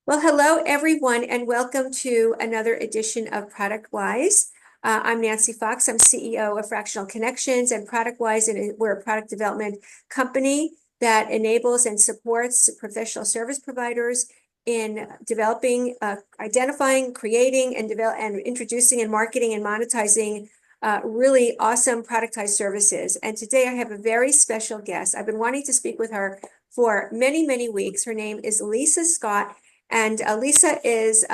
Well, hello everyone, and welcome to another edition of ProductWise. I'm Nancy Fox. I'm CEO of Fractional Connections and ProductWise, and we're a product development company that enables and supports professional service providers in developing, identifying, creating, and introducing and marketing and monetizing really awesome productized services. And today I have a very special guest. I've been wanting to speak with her for many, many weeks. Her name is Lisa Scott. And Lisa is,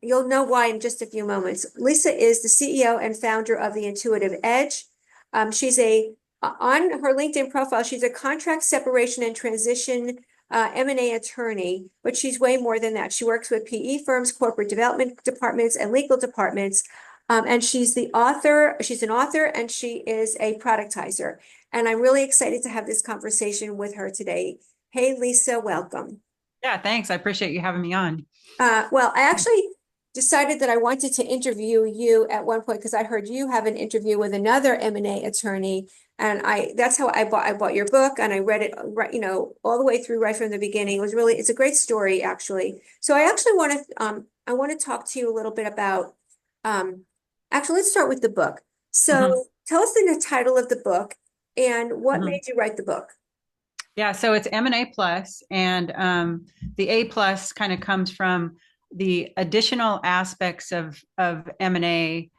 you'll know why in just a few moments. Lisa is the CEO and founder of the Intuitive Edge. On her LinkedIn profile, she's a contract separation and transition M&A attorney, but she's way more than that. She works with PE firms, corporate development departments, and legal departments. And she's an author, and she is a productizer. And I'm really excited to have this conversation with her today. Hey, Lisa, welcome. Yeah, thanks. I appreciate you having me on. Well, I actually decided that I wanted to interview you at one point because I heard you have an interview with another M&A attorney, and that's how I bought your book and I read it right, all the way through right from the beginning. It's a great story actually. So I actually I want to talk to you a little bit about actually let's start with the book. hmm So tell us the title of the book and what hmm made you write the book. Yeah, so it's M&A plus, and the A plus kind of comes from the additional aspects of M&A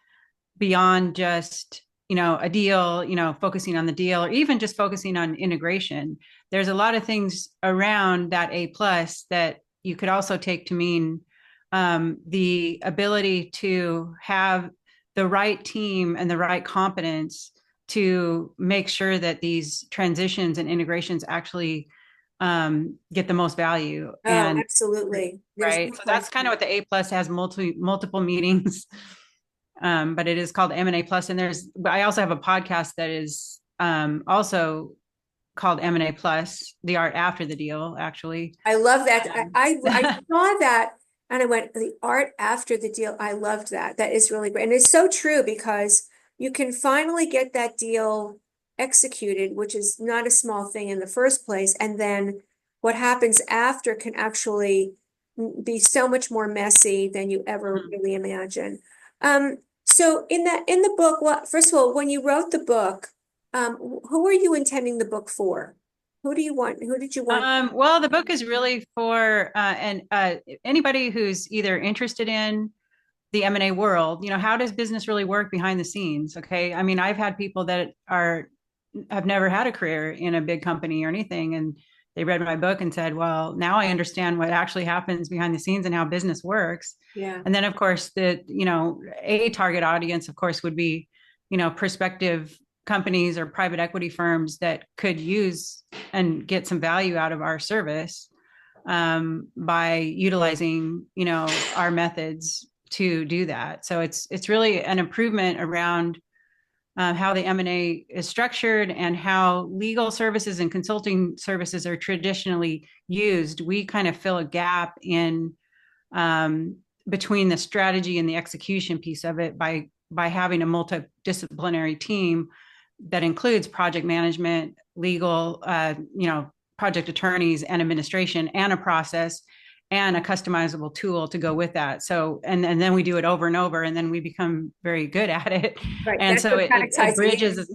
beyond just a deal, focusing on the deal, or even just focusing on integration. There's a lot of things around that A plus that you could also take to mean the ability to have the right team and the right competence to make sure that these transitions and integrations actually get the most value. Oh, And absolutely. There's no right, so that's kind question. of what the A plus has multiple meanings. But it is called M&A plus, and I also have a podcast that is also called M&A plus, the art after the deal, actually. I love that. Um, I saw that and I went, the art after the deal. I loved that. That is really great. And it's so true because you can finally get that deal executed, which is not a small thing in the first place. And then what happens after can actually be so much more messy than you ever really imagine. So in the book, well, first of all, when you wrote the book, who were you intending the book for? Who did you want? well, the book is really for anybody who's either interested in the M&A world. How does business really work behind the scenes? Okay. I mean, I've had people that have never had a career in a big company or anything. And they read my book and said, well, now I understand what actually happens behind the scenes and how business works. Yeah. And then of course a target audience, of course, would be, prospective companies or private equity firms that could use and get some value out of our service by utilizing, our methods to do that. So it's really an improvement around how the M&A is structured and how legal services and consulting services are traditionally used. We kind of fill a gap in between the strategy and the execution piece of it by having a multidisciplinary team that includes project management, legal, project attorneys and administration and a process and a customizable tool to go with that. So, and then we do it over and over, and then we become very good at it. Right. And That's so what it productizing bridges, is.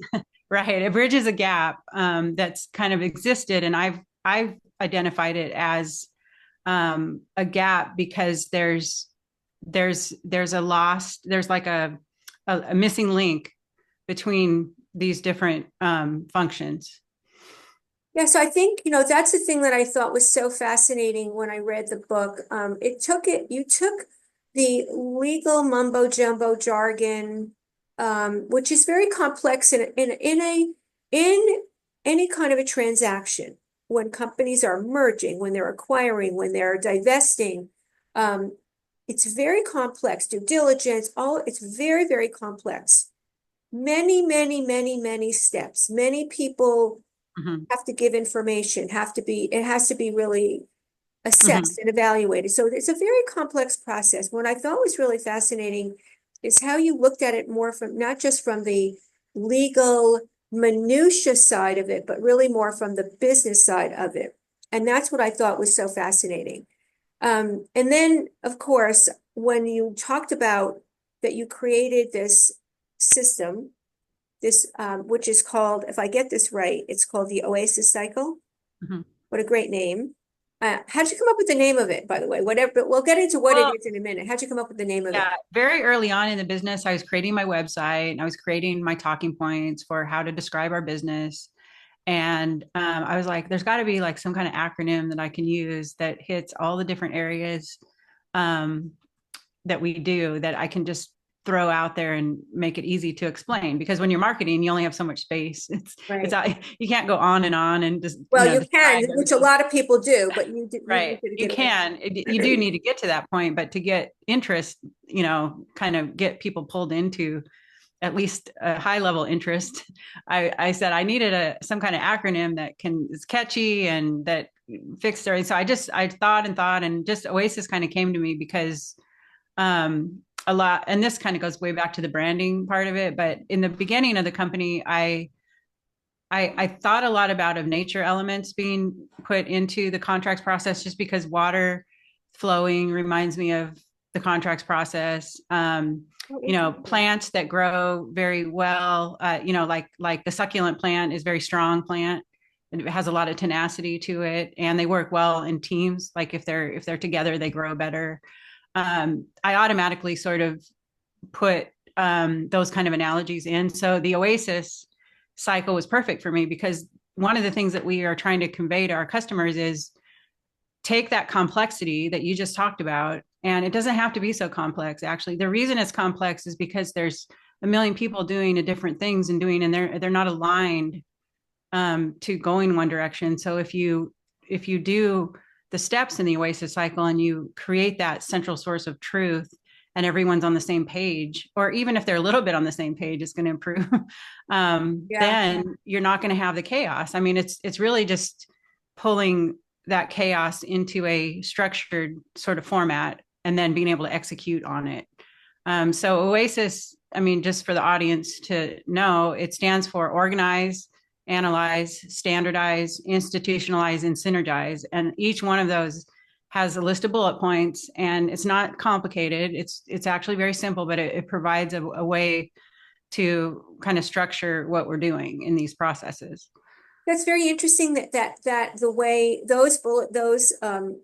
right. It bridges a gap that's kind of existed. And I've identified it as a gap because there's a lost, there's like a missing link between these different functions. Yeah, so I think, that's the thing that I thought was so fascinating when I read the book. You took the legal mumbo jumbo jargon, which is very complex in any kind of a transaction. When companies are merging, when they're acquiring, when they're divesting, um, it's very complex. Due diligence, it's very, very complex. Many, many, many, many steps. Many people Mhm. have to give information, it has to be really assessed Mhm. and evaluated. So it's a very complex process. What I thought was really fascinating is how you looked at it more from not just from the legal minutia side of it, but really more from the business side of it. And that's what I thought was so fascinating. And then, of course, when you talked about that you created this system, this which is called, if I get this right, it's called the Oasis Cycle. Mhm. What a great name. How'd you come up with the name of it, by the way? Whatever, but we'll get into what it Well, is in a minute. How'd you come up with the name of yeah, it? very early on in the business, I was creating my website and I was creating my talking points for how to describe our business. And I was like, there's got to be like some kind of acronym that I can use that hits all the different areas um, that we do that I can just throw out there and make it easy to explain. Because when you're marketing, you only have so much space. It's Right. you can't go on and just Well, you can, describe which a everything. lot of people do, but you Right. did a You good one. can. You do need to get to that point, but to get interest, kind of get people pulled into at least a high level interest. I said I needed some kind of acronym that is catchy and that fixed everything. So I thought and thought, and just Oasis kind of came to me because a lot, and this kind of goes way back to the branding part of it. But in the beginning of the company, I thought a lot about of nature elements being put into the contracts process, just because water flowing reminds me of the contracts process. Oh, interesting. Plants that grow very well. Like the succulent plant is a very strong plant. And it has a lot of tenacity to it, and they work well in teams. Like if they're together, they grow better. I automatically sort of put those kind of analogies in. So the Oasis cycle was perfect for me because one of the things that we are trying to convey to our customers is take that complexity that you just talked about, and it doesn't have to be so complex. Actually, the reason it's complex is because there's a million people doing different things and they're not aligned to going one direction. So if you do the steps in the Oasis cycle and you create that central source of truth and everyone's on the same page, or even if they're a little bit on the same page, it's going to improve. Yeah. Then you're not going to have the chaos. I mean, it's really just pulling that chaos into a structured sort of format and then being able to execute on it. So Oasis, I mean, just for the audience to know, it stands for organize, analyze, standardize, institutionalize, and synergize. And each one of those has a list of bullet points, and it's not complicated. It's actually very simple, but it provides a way to kind of structure what we're doing in these processes. That's very interesting that the way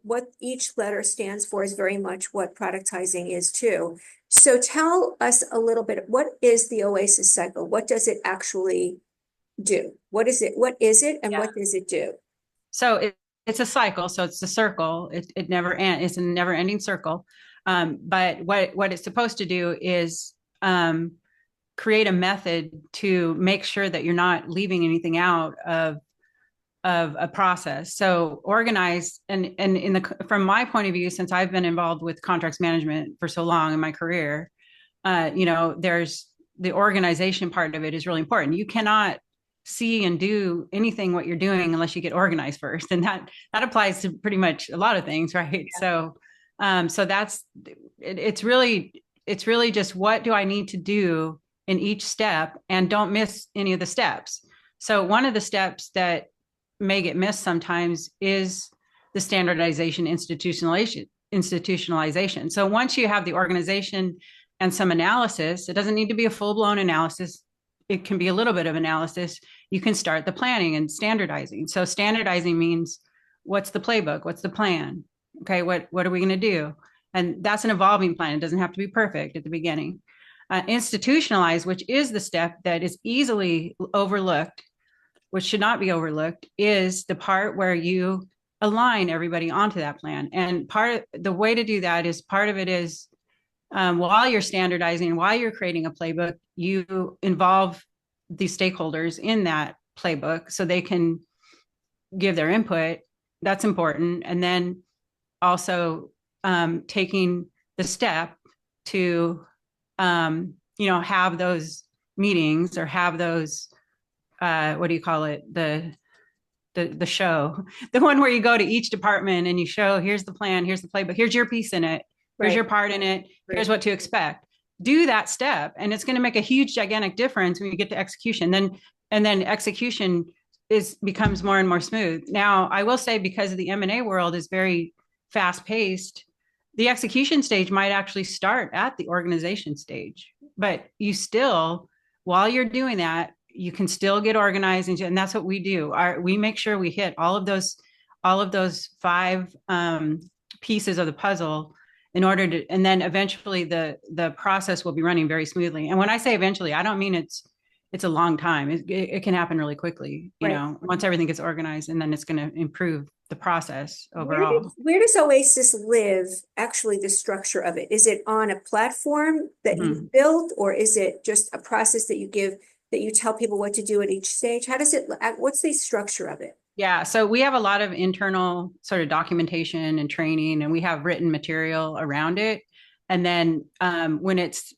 what each letter stands for is very much what productizing is too. So tell us a little bit, what is the Oasis cycle? What does it actually do? What is it? What is it and Yeah. what does it do? So it's a cycle. So it's a circle. It never ends. It's a never ending circle. But what it's supposed to do is create a method to make sure that you're not leaving anything out of a process. So organize and in the from my point of view, since I've been involved with contracts management for so long in my career, there's the organization part of it is really important. You cannot see and do anything what you're doing unless you get organized first, and that applies to pretty much a lot of things, right? Yeah. So that's it's really just what do I need to do in each step, and don't miss any of the steps. So one of the steps that may get missed sometimes is the standardization institutionalization. So once you have the organization and some analysis, it doesn't need to be a full-blown analysis. It can be a little bit of analysis. You can start the planning and standardizing. So standardizing means what's the playbook? What's the plan? Okay, what are we going to do? And that's an evolving plan. It doesn't have to be perfect at the beginning. Institutionalize, which is the step that is easily overlooked, which should not be overlooked, is the part where you align everybody onto that plan. And part of the way to do that is part of it is while you're standardizing, while you're creating a playbook, you involve the stakeholders in that playbook so they can give their input. That's important. And then also taking the step to, have those meetings or have those, what do you call it? The show, the one where you go to each department and you show, here's the plan, here's the playbook, here's your piece in it, here's Right. your part in it, here's Right. what to expect. Do that step, and it's going to make a huge, gigantic difference when you get to execution. And then execution becomes more and more smooth. Now, I will say, because of the M&A world is very fast paced, the execution stage might actually start at the organization stage. But you still, while you're doing that, you can still get organized, and that's what we do. We make sure we hit all of those five pieces of the puzzle in order to, and then eventually the process will be running very smoothly. And when I say eventually, I don't mean it's a long time. It can happen really quickly, you Right. know, once everything gets organized, and then it's going to improve the process overall. Where does Oasis live, actually, the structure of it? Is it on a platform that Mhm. you've built, or is it just a process that that you tell people what to do at each stage? What's the structure of it? Yeah, so we have a lot of internal sort of documentation and training, and we have written material around it. And then when it's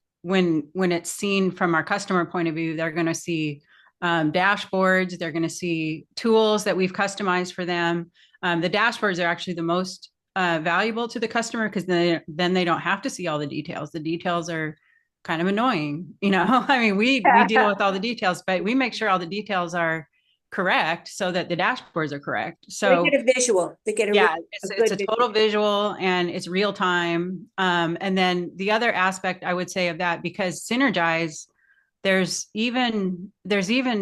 seen from our customer point of view, they're going to see dashboards. They're going to see tools that we've customized for them. The dashboards are actually the most valuable to the customer because then they don't have to see all the details. The details are kind of annoying, you know. I mean, we deal with all the details, but we make sure all the details are correct so that the dashboards are correct. They get So a visual, they get yeah, a it's good a total visual. visual and it's real time. And then the other aspect I would say of that, because Synergize, there's even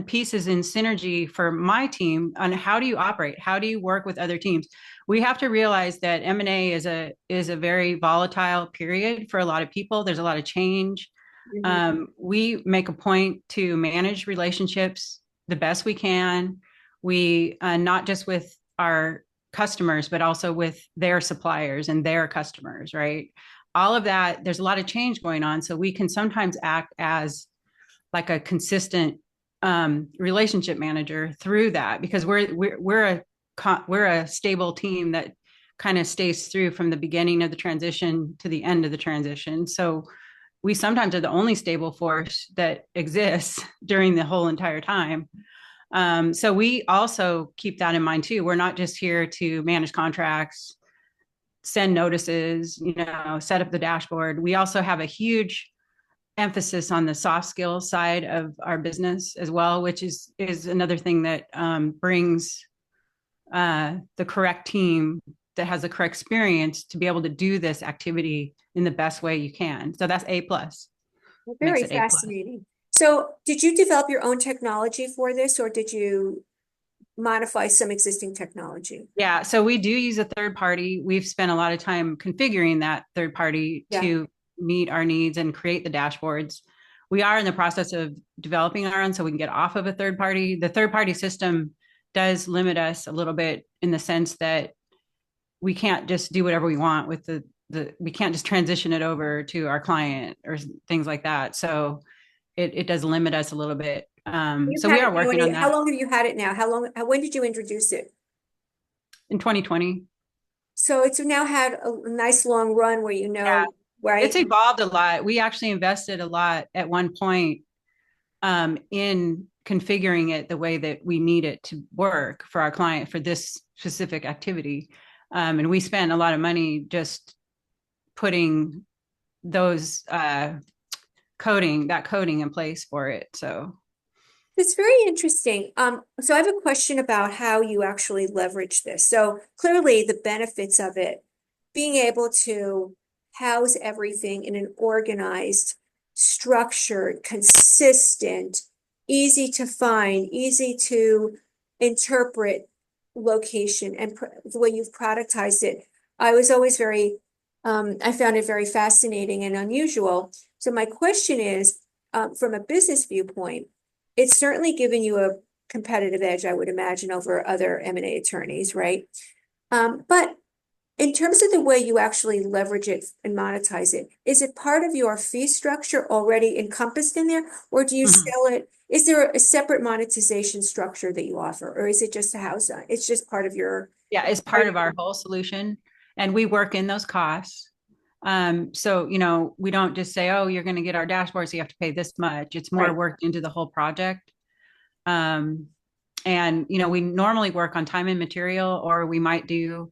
pieces in Synergy for my team on how do you operate, how do you work with other teams. We have to realize that M&A is a very volatile period for a lot of people. There's a lot of change. Mhm. We make a point to manage relationships the best we can. We not just with our customers, but also with their suppliers and their customers, right? All of that, there's a lot of change going on. So we can sometimes act as like a consistent relationship manager through that because we're a stable team that kind of stays through from the beginning of the transition to the end of the transition. So we sometimes are the only stable force that exists during the whole entire time. So we also keep that in mind too. We're not just here to manage contracts, send notices, you know, set up the dashboard. We also have a huge emphasis on the soft skills side of our business as well, which is another thing that brings the correct team that has the correct experience to be able to do this activity in the best way you can. So that's A plus, makes Very it A plus. fascinating. So, did you develop your own technology for this, or did you modify some existing technology? Yeah, so we do use a third party. We've spent a lot of time configuring that third party Yeah. to meet our needs and create the dashboards. We are in the process of developing our own so we can get off of a third party. The third party system does limit us a little bit in the sense that we can't just do whatever we want with the we can't just transition it over to our client or things like that. So it does limit us a little bit. You've So we had are it now, working on how that long have you had it now? When did you introduce it? in 2020. So it's now had a nice long run where you Yeah, know, it's right? evolved a lot. We actually invested a lot at one point in configuring it the way that we need it to work for our client for this specific activity. And we spent a lot of money just putting those coding in place for it. So It's very interesting. So I have a question about how you actually leverage this. So clearly the benefits of it, being able to house everything in an organized, structured, consistent, easy to find, easy to interpret location and the way you've productized it. I was always I found it very fascinating and unusual. So my question is, from a business viewpoint, it's certainly given you a competitive edge, I would imagine, over other M&A attorneys, right? But in terms of the way you actually leverage it and monetize it, is it part of your fee structure already encompassed in there, or do you mhm. sell it? Is there a separate monetization structure that you offer, or is it just a house? It's just part of your, Yeah, it's part of our whole solution, and we work in those costs. So you know, we don't just say, "Oh, you're going to get our dashboard, so you have to pay this much." It's more right? worked into the whole project. Um, and you know, we normally work on time and material, or we might do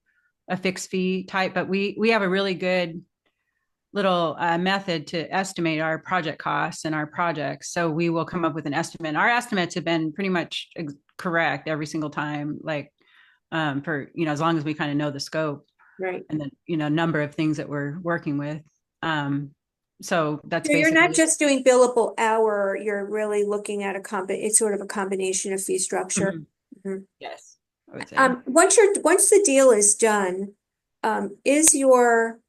a fixed fee type, but we have a really good little method to estimate our project costs and our projects. So we will come up with an estimate. Our estimates have been pretty much correct every single time, like for you know, as long as we kind of know the scope. Right. and the, number of things that we're working with. So that's So you're not basically, just doing billable hour, you're really looking at it's sort of a combination of fee structure. Mhm. Mhm. Yes, I would say. Once the deal is done, is your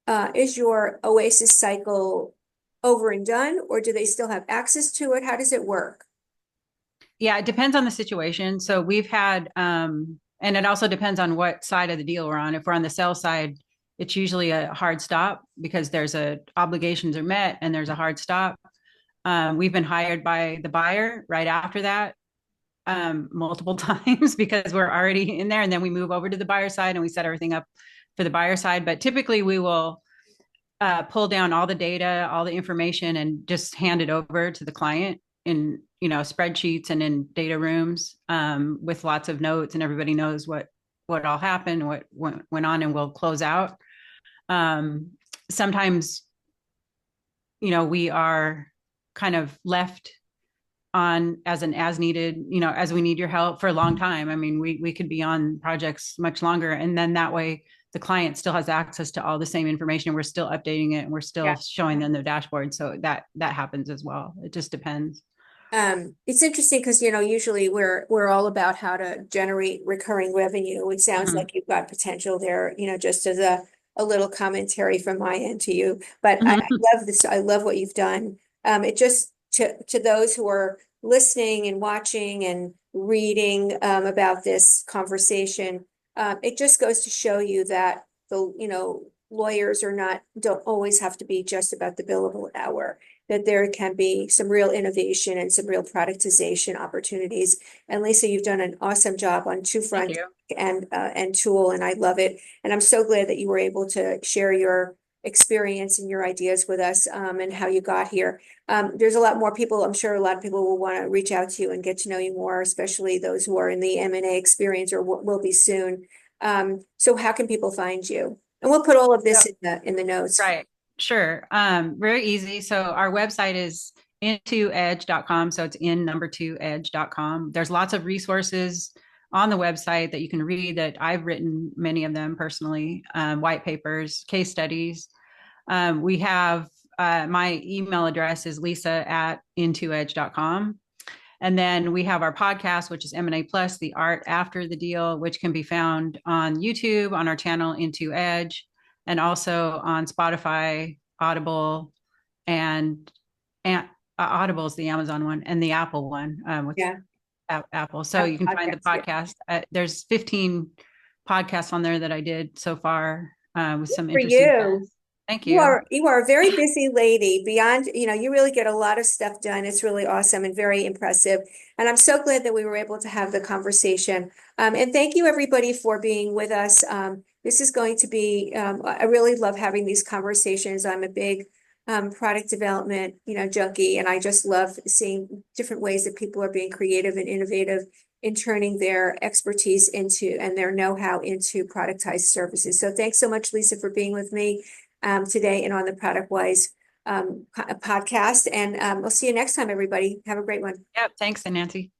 Oasis cycle over and done, or do they still have access to it? How does it work? Yeah, it depends on the situation. So we've had, and it also depends on what side of the deal we're on. If we're on the sell side, it's usually a hard stop because there's a obligations are met and there's a hard stop. We've been hired by the buyer right after that, multiple times because we're already in there, and then we move over to the buyer side and we set everything up for the buyer side. But typically we will pull down all the data, all the information, and just hand it over to the client in spreadsheets and in data rooms, with lots of notes, and everybody knows what all happened, what went on, and we'll close out. Sometimes we are kind of left on as needed, as we need your help for a long time. I mean, we could be on projects much longer, and then that way the client still has access to all the same information. We're still updating it and we're still showing them the dashboard. So that happens as well. It just depends. It's interesting because, usually we're all about how to generate recurring revenue. It sounds Mhm. like you've got potential there, just as a little commentary from my end to you. But I Mhm. love this. I love what you've done. It just to those who are listening and watching and reading about this conversation, it just goes to show you that lawyers don't always have to be just about the billable hour, that there can be some real innovation and some real productization opportunities. And Lisa, you've done an awesome job on two Thank front you. and tool, and I love it. And I'm so glad that you were able to share your experience and your ideas with us, and how you got here. There's a lot more people, I'm sure a lot of people will want to reach out to you and get to know you more, especially those who are in the M&A experience or will be soon. So how can people find you? And we'll put all of this Yep. in the notes. Right. Sure. Very easy. So our website is into edge.com. So it's in number two edge.com. There's lots of resources on the website that you can read, that I've written many of them personally, white papers, case studies. We have, my email address is lisa@intoedge.com. And then we have our podcast, which is M&A Plus, The Art After the Deal, which can be found on YouTube on our channel Into Edge, and also on Spotify, Audible, and, and Audible is the Amazon one, and the Apple one, with Yeah. Apple. So you can find the Podcast. Yeah. podcast. There's 15 podcasts on there that I did so far, with some For interesting you. guests. Thank You you. are you are a very busy lady. Beyond, you really get a lot of stuff done. It's really awesome and very impressive. And I'm so glad that we were able to have the conversation. And thank you everybody for being with us. This is going to be, I really love having these conversations. I'm a big product development, junkie, and I just love seeing different ways that people are being creative and innovative in turning their expertise into and their know-how into productized services. So thanks so much, Lisa, for being with me today and on the ProductWise podcast. And we'll see you next time, everybody. Have a great one. Yep. Thanks, Nancy.